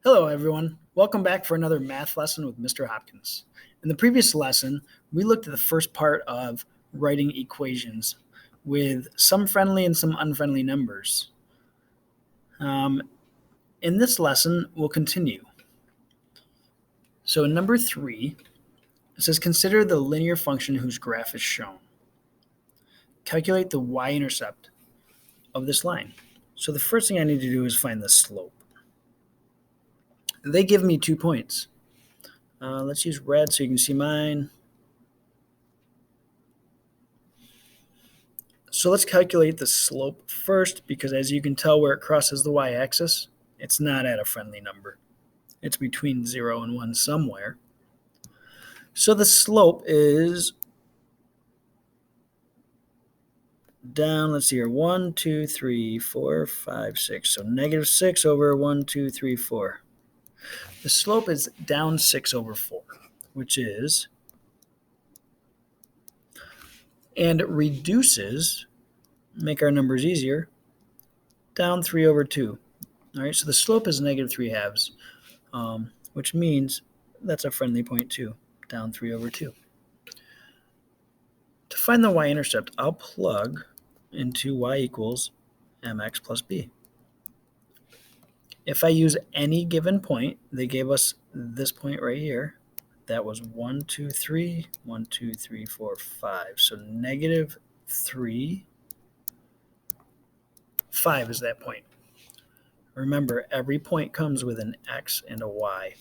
Hello, everyone. Welcome back for another math lesson with Mr. Hopkins. In the previous lesson, we looked at the first part of writing equations with some friendly and some unfriendly numbers. In this lesson, we'll continue. So in number 3, it says consider the linear function whose graph is shown. Calculate the y-intercept of this line. So the first thing I need to do is find the slope. They give me 2 points. Let's use red so you can see mine. So let's calculate the slope first, because as you can tell where it crosses the y-axis, it's not at a friendly number. It's between 0 and 1 somewhere. So the slope is down, let's see here, 1, 2, 3, 4, 5, 6. So negative 6 over 1, 2, 3, 4. The slope is down 6 over 4, which is, and it reduces, make our numbers easier, down 3 over 2. All right, so the slope is negative 3 halves, which means that's a friendly point too, down 3 over 2. To find the y-intercept, I'll plug into y equals mx plus b. If I use any given point, they gave us this point right here. That was 1, 2, 3, 1, 2, 3, 4, 5. So negative 3, 5 is that point. Remember, every point comes with an x and a y.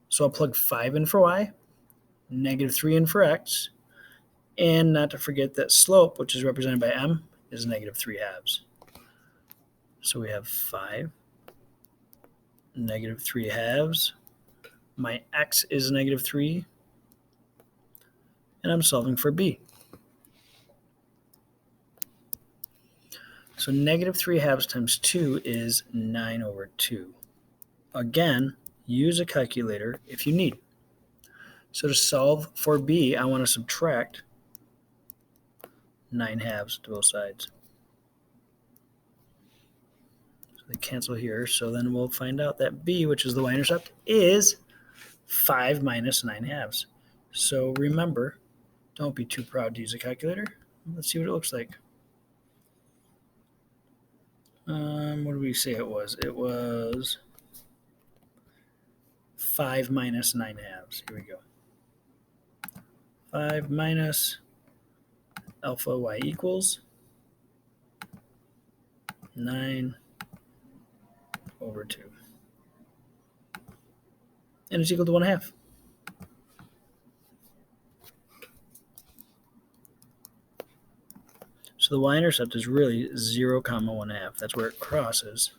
So I'll plug 5 in for y, negative 3 in for x, and not to forget that slope, which is represented by m, is negative 3 halves. So we have 5, negative 3 halves. My x is negative 3, and I'm solving for b. So negative 3 halves times 2 is 9 over 2. Again, use a calculator if you need. So to solve for b, I want to subtract 9 halves to both sides. So they cancel here, so then we'll find out that b, which is the y-intercept, is 5 minus 9 halves. So remember, don't be too proud to use a calculator. Let's see what it looks like. What did we say it was? It was 5 minus 9 halves. Here we go. 5 minus alpha y equals 9 over 2. And it's equal to 1/2. So the y-intercept is really 0, 1/2. That's where it crosses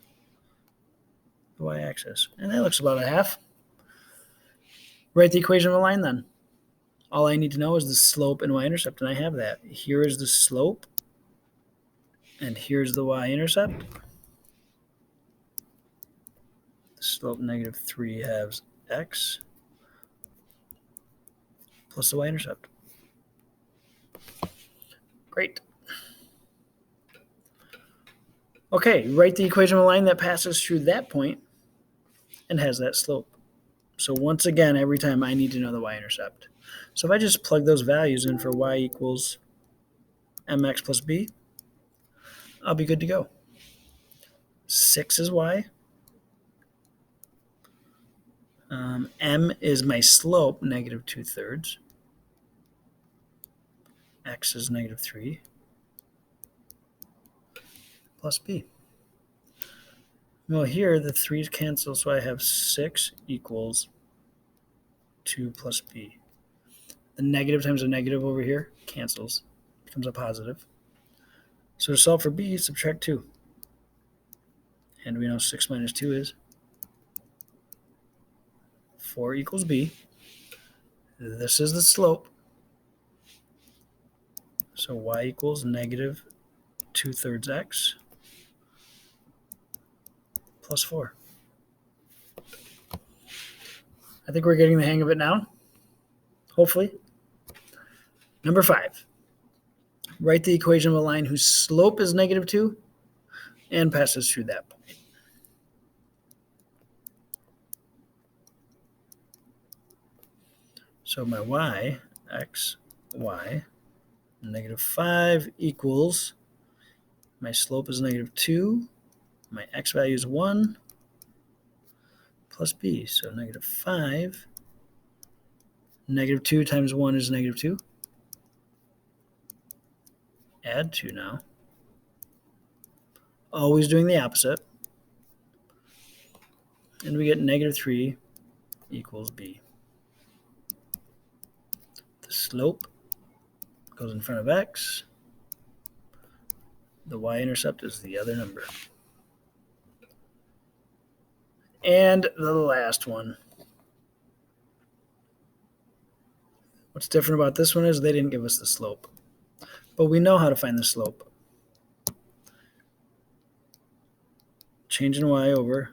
the y-axis. And that looks about a half. Write the equation of a line then. All I need to know is the slope and y-intercept, and I have that. Here is the slope, and here's the y-intercept. The slope negative 3 halves x plus the y-intercept. Great. Okay, write the equation of a line that passes through that point and has that slope. So once again, every time I need to know the y-intercept. So if I just plug those values in for y equals mx plus b, I'll be good to go. 6 is y. M is my slope, negative 2/3. X is negative 3 plus b. Well, here the 3's cancel, so I have 6 equals 2 plus b. The negative times a negative over here cancels, becomes a positive. So to solve for b, subtract 2. And we know 6 minus 2 is 4 equals b. This is the slope. So y equals negative 2/3 x plus 4. I think we're getting the hang of it now, hopefully. Number 5, write the equation of a line whose slope is negative 2 and passes through that point. So my y, x, y, negative 5 equals, my slope is negative 2, my x value is 1, plus b. So negative 5, negative 2 times 1 is negative 2. Add 2 now. Always doing the opposite. And we get negative 3 equals b. The slope goes in front of x. The y-intercept is the other number. And the last one. What's different about this one is they didn't give us the slope. But we know how to find the slope. Change in y over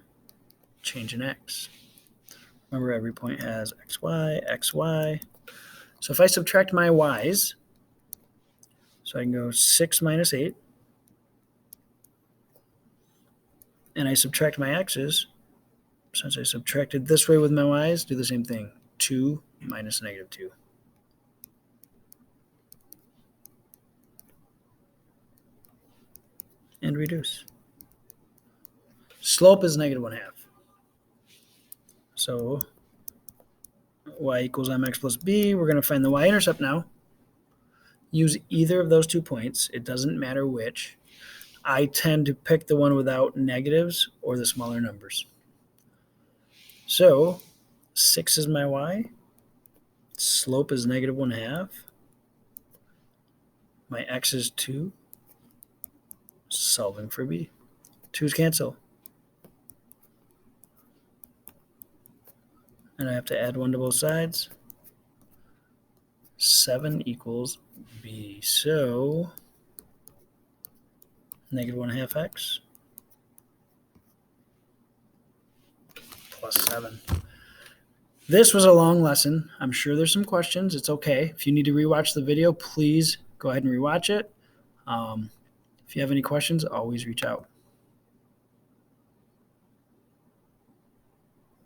change in x. Remember, every point has xy, xy. So if I subtract my y's, so I can go 6 minus 8, and I subtract my x's, since I subtracted this way with my y's, do the same thing. 2 minus negative 2. And reduce. Slope is negative 1/2. So y equals mx plus b. We're going to find the y-intercept now. Use either of those 2 points. It doesn't matter which. I tend to pick the one without negatives or the smaller numbers. So 6 is my y. Slope is negative 1/2. My x is 2. Solving for b. 2's cancel. And I have to add 1 to both sides. 7 equals b. So negative 1/2 x plus 7. This was a long lesson. I'm sure there's some questions. It's okay. If you need to rewatch the video, please go ahead and rewatch it. If you have any questions, always reach out.